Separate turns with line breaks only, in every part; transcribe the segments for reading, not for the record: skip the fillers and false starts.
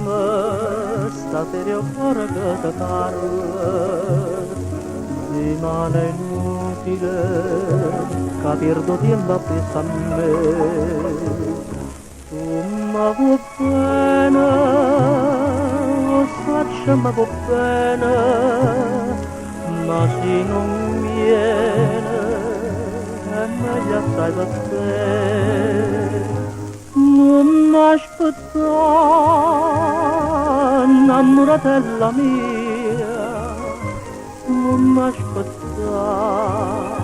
mă, state o fără cătătară, rimane inutile, ca pierdo tiempo a pensarme. Tu ma va bene, lo faccio ma va bene, ma se non viene, è meglio assai per te. Non m'aspettare, innamoratella mia, non m'aspettare,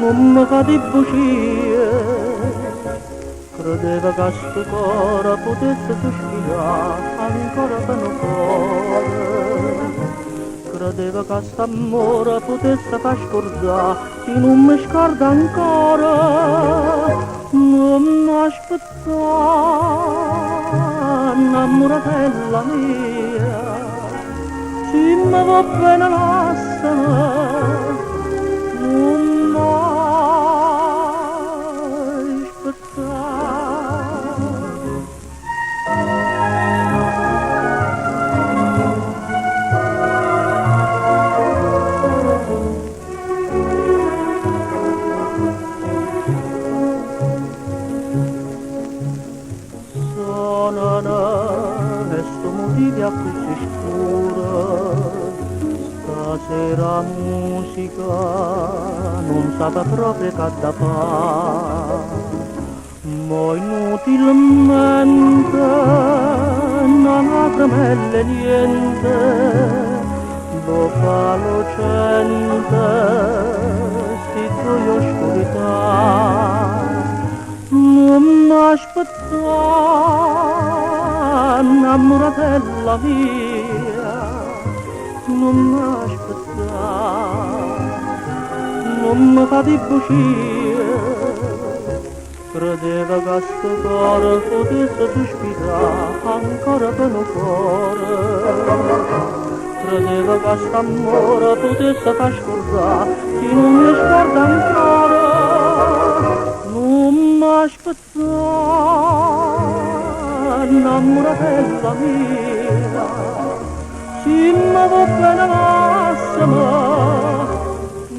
non mi fa di bugie, credeva che sto cuore potesse sospirare ancora per un cuore, credeva che st'amore potesse far scordare, chi non mi scorda ancora. Non m'aspettare, innamoratella mia, se mi va bene lasciami, non m'aspettare. Questo motivo a così scuro, stasera musica non sa proprio che da fare, ma inutilmente non tremelle niente, lo fa lucente, sti tuoi oscurità. Non m'aspettare, innamoratella mia, non m'aspettare, non mi fa di bugie, credeva che sto cuore potesse sospirare ancora per un cuore, credeva che st'amore potesse far scordare chi non mi scorda ancora. Non m'aspettare, innamoratella mia, se mi va bene lasciami,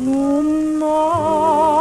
non m'aspettare.